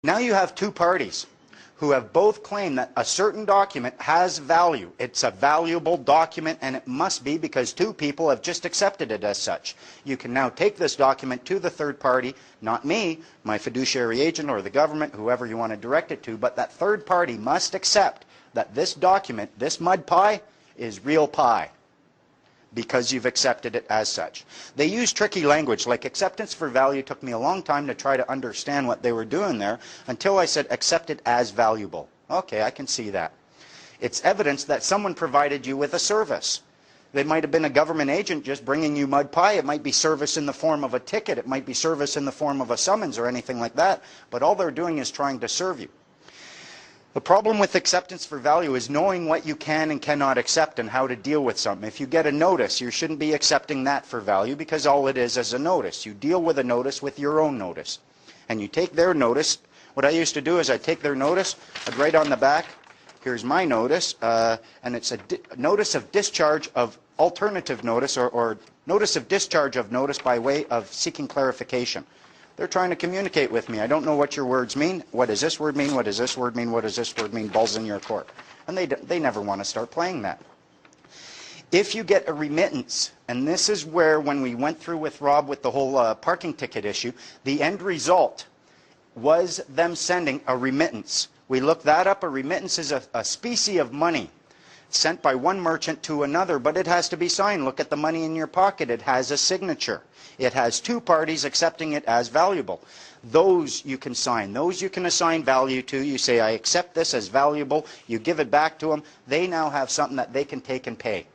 Now you have two parties who have both claimed that a certain document has value. It's a valuable document, and it must be because two people have just accepted it as such. You can now take this document to the third party, not me, my fiduciary agent, or the government, whoever you want to direct it to, but that third party must accept that this document, this mud pie, is real pie, because you've accepted it as such. They use tricky language, like acceptance for value took me a long time to try to understand what they were doing there, until I said accept it as valuable. Okay, I can see that. It's evidence that someone provided you with a service. They might have been a government agent just bringing you mud pie. It might be service in the form of a ticket. It might be service in the form of a summons or anything like that, but all they're doing is trying to serve you. The problem with acceptance for value is knowing what you can and cannot accept and how to deal with something. If you get a notice, you shouldn't be accepting that for value, because all it is a notice. You deal with a notice with your own notice. And you take their notice. What I used to do is I'd take their notice, I'd write on the back, here's my notice, and it's a notice of discharge of alternative notice, or notice of discharge of notice by way of seeking clarification. They're trying to communicate with me. I don't know what your words mean. What does this word mean? What does this word mean? What does this word mean? Balls in your court. And they never want to start playing that. If you get a remittance, and this is where, when we went through with Rob with the whole parking ticket issue, the end result was them sending a remittance. We looked that up. A remittance is a specie of money sent by one merchant to another, but it has to be signed. Look at the money in your pocket. It has a signature. It has two parties accepting it as valuable. Those you can sign. Those you can assign value to. You say, I accept this as valuable. You give it back to them. They now have something that they can take and pay.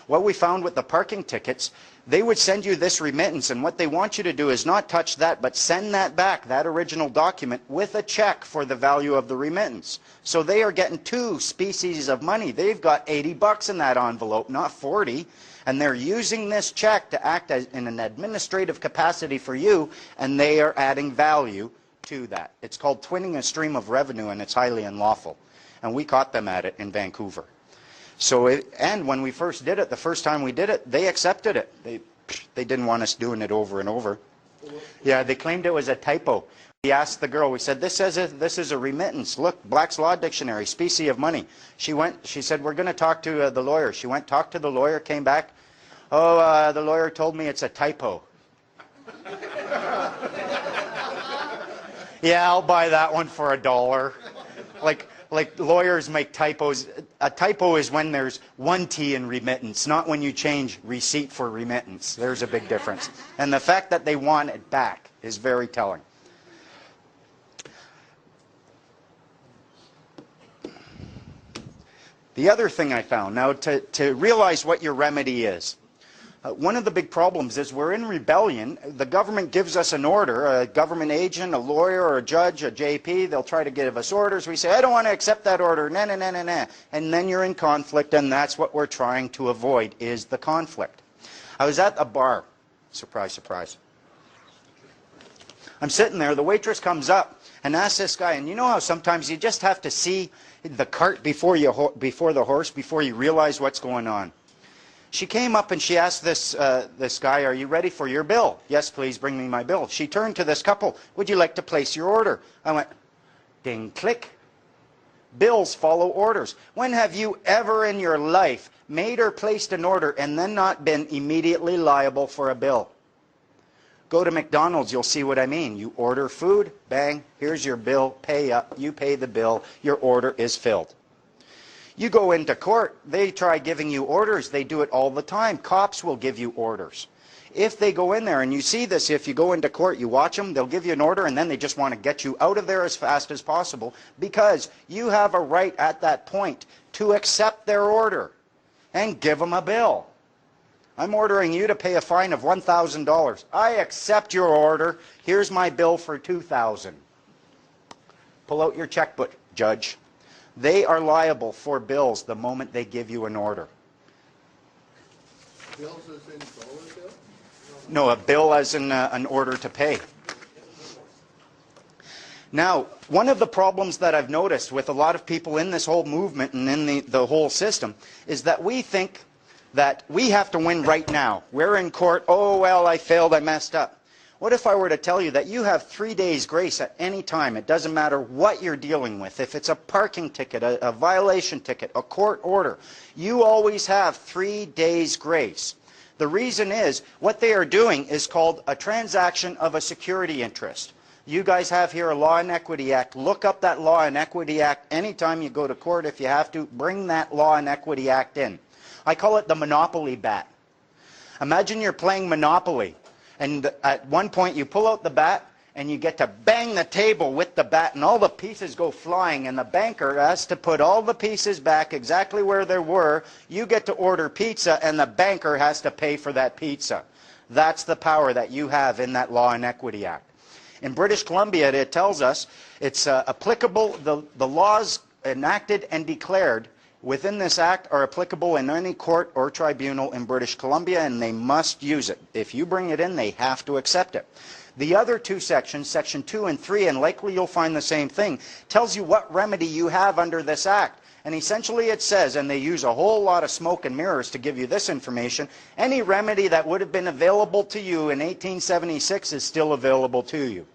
What we found with the parking tickets, they would send you this remittance, and what they want you to do is not touch that, but send that back, that original document, with a check for the value of the remittance. So they are getting two species of money. They've got 80 bucks in that envelope, not 40, and they're using this check to act as in an administrative capacity for you, and they are adding value to that. It's called twinning a stream of revenue, and it's highly unlawful. And we caught them at it in Vancouver. So, and when we first did it, the first time we did it, they accepted it. They didn't want us doing it over and over. Yeah, they claimed it was a typo. We asked the girl, we said, this is a remittance. Look, Black's Law Dictionary, specie of money. She said, we're going to talk to the lawyer. She went, talked to the lawyer, came back. Oh, the lawyer told me it's a typo. Yeah, I'll buy that one for $1. Like lawyers make typos. A typo is when there's one T in remittance, not when you change receipt for remittance. There's a big difference. And the fact that they want it back is very telling. The other thing I found, now to realize what your remedy is, one of the big problems is we're in rebellion. The government gives us an order, a government agent, a lawyer, or a judge, a JP, they'll try to give us orders. We say, I don't want to accept that order, nah, nah, nah, nah, nah. And then you're in conflict, and that's what we're trying to avoid, is the conflict. I was at a bar. Surprise, surprise. I'm sitting there, the waitress comes up and asks this guy, and you know how sometimes you just have to see the cart before the horse, before you realize what's going on. She came up and she asked this guy, are you ready for your bill? Yes, please, bring me my bill. She turned to this couple, would you like to place your order? I went, ding, click. Bills follow orders. When have you ever in your life made or placed an order and then not been immediately liable for a bill? Go to McDonald's, you'll see what I mean. You order food, bang, here's your bill, pay up, you pay the bill, your order is filled. You go into court, they try giving you orders. They do it all the time. Cops will give you orders. If they go in there, and you see this, if you go into court, you watch them, they'll give you an order, and then they just want to get you out of there as fast as possible, because you have a right at that point to accept their order and give them a bill. I'm ordering you to pay a fine of $1,000. I accept your order. Here's my bill for $2,000. Pull out your checkbook, judge. They are liable for bills the moment they give you an order. Bills as in dollar bill? No, a bill as in an order to pay. Now, one of the problems that I've noticed with a lot of people in this whole movement and in the whole system is that we think that we have to win right now. We're in court, oh, well, I failed, I messed up. What if I were to tell you that you have 3 days grace at any time? It doesn't matter what you're dealing with. If it's a parking ticket, a violation ticket, a court order, you always have 3 days grace. The reason is, what they are doing is called a transaction of a security interest. You guys have here a Law and Equity Act. Look up that Law and Equity Act anytime you go to court. If you have to, bring that Law and Equity Act in. I call it the Monopoly bat. Imagine you're playing Monopoly, and at one point you pull out the bat and you get to bang the table with the bat and all the pieces go flying, and the banker has to put all the pieces back exactly where they were. You get to order pizza and the banker has to pay for that pizza. That's the power that you have in that Law and Equity Act. In British Columbia, it tells us it's applicable, the laws enacted and declared within this act are applicable in any court or tribunal in British Columbia, and they must use it. If you bring it in, they have to accept it. The other two sections, Section 2 and 3, and likely you'll find the same thing, tells you what remedy you have under this act. And essentially it says, and they use a whole lot of smoke and mirrors to give you this information, any remedy that would have been available to you in 1876 is still available to you.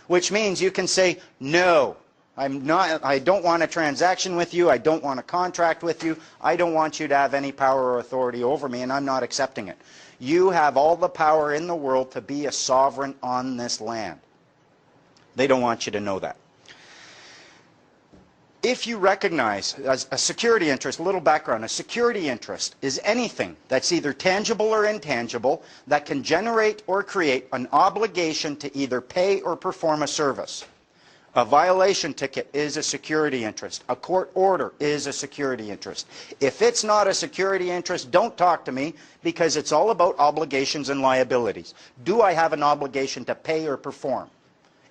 Which means you can say, no, I don't want a transaction with you, I don't want a contract with you, I don't want you to have any power or authority over me, and I'm not accepting it. You have all the power in the world to be a sovereign on this land. They don't want you to know that. If you recognize a security interest, a little background, a security interest is anything that's either tangible or intangible that can generate or create an obligation to either pay or perform a service. A violation ticket is a security interest. A court order is a security interest. If it's not a security interest, don't talk to me, because it's all about obligations and liabilities. Do I have an obligation to pay or perform?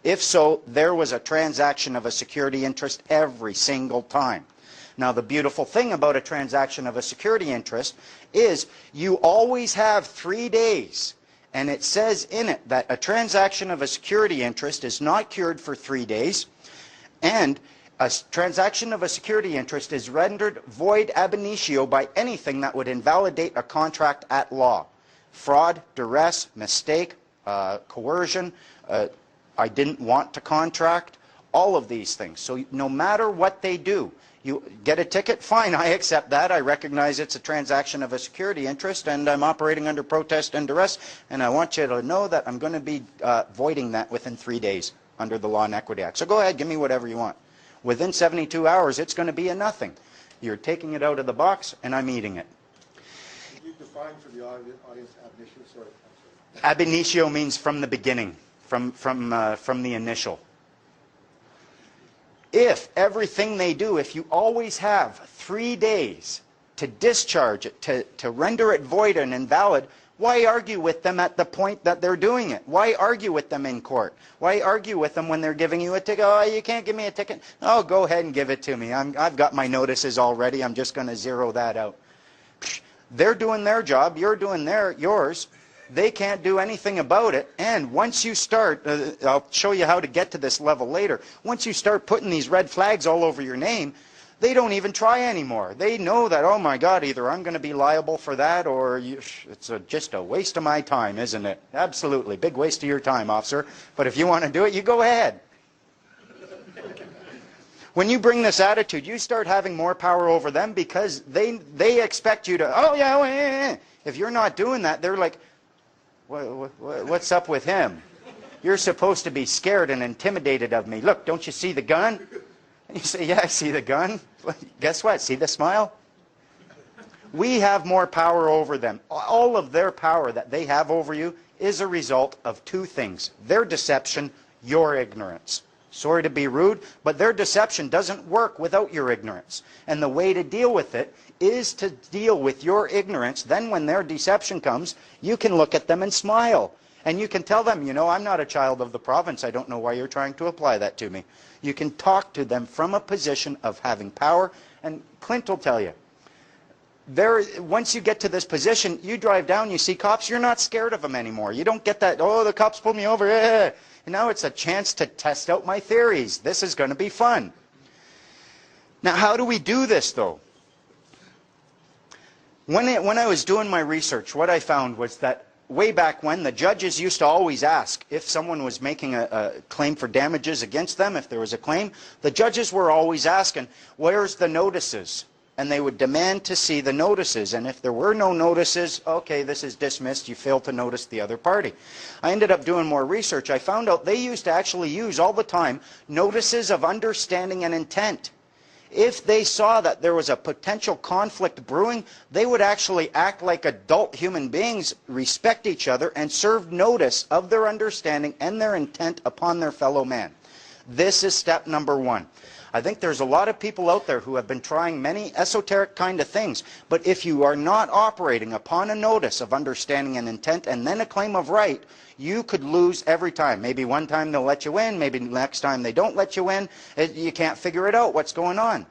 If so, there was a transaction of a security interest every single time. Now, the beautiful thing about a transaction of a security interest is you always have 3 days. And it says in it that a transaction of a security interest is not cured for 3 days, and a transaction of a security interest is rendered void ab initio by anything that would invalidate a contract at law. Fraud, duress, mistake, coercion, I didn't want to contract, all of these things. So no matter what they do, you get a ticket, fine, I accept that. I recognize it's a transaction of a security interest and I'm operating under protest and duress, and I want you to know that I'm going to be voiding that within 3 days under the Law and Equity Act. So go ahead, give me whatever you want. Within 72 hours, it's going to be a nothing. You're taking it out of the box and I'm eating it. Can you define for the audience ab initio? Sorry. Ab initio means from the beginning, from the initial. If everything they do, if you always have 3 days to discharge it, to render it void and invalid, why argue with them at the point that they're doing it? Why argue with them in court? Why argue with them when they're giving you a ticket? Oh, you can't give me a ticket. Oh, go ahead and give it to me. I've got my notices already. I'm just going to zero that out. They're doing their job. You're doing yours. They can't do anything about it, and once you start, I'll show you how to get to this level later, once you start putting these red flags all over your name, they don't even try anymore. They know that, oh my God, either I'm going to be liable for that or it's just a waste of my time, isn't it? Absolutely, big waste of your time, officer, but if you want to do it, you go ahead. When you bring this attitude, you start having more power over them because they expect you to, oh yeah, if you're not doing that, they're like, what's up with him? You're supposed to be scared and intimidated of me. Look, don't you see the gun? And you say, yeah, I see the gun. Guess what? See the smile? We have more power over them. All of their power that they have over you is a result of two things. Their deception, your ignorance. Sorry to be rude, but their deception doesn't work without your ignorance. And the way to deal with it is to deal with your ignorance. Then when their deception comes, you can look at them and smile. And you can tell them, you know, I'm not a child of the province. I don't know why you're trying to apply that to me. You can talk to them from a position of having power. And Clint will tell you, once you get to this position, you drive down, you see cops, you're not scared of them anymore. You don't get that, oh, the cops pulled me over. And now it's a chance to test out my theories. This is going to be fun. Now, how do we do this, though? When I was doing my research, what I found was that way back when, the judges used to always ask if someone was making a claim for damages against them, if there was a claim, the judges were always asking, where's the notices? And they would demand to see the notices. And if there were no notices, okay, this is dismissed, you failed to notice the other party. I ended up doing more research. I found out they used to actually use all the time notices of understanding and intent. If they saw that there was a potential conflict brewing, they would actually act like adult human beings, respect each other, and serve notice of their understanding and their intent upon their fellow man. This is step number one. I think there's a lot of people out there who have been trying many esoteric kind of things, but if you are not operating upon a notice of understanding and intent and then a claim of right, you could lose every time. Maybe one time they'll let you in, maybe next time they don't let you in. You can't figure it out what's going on.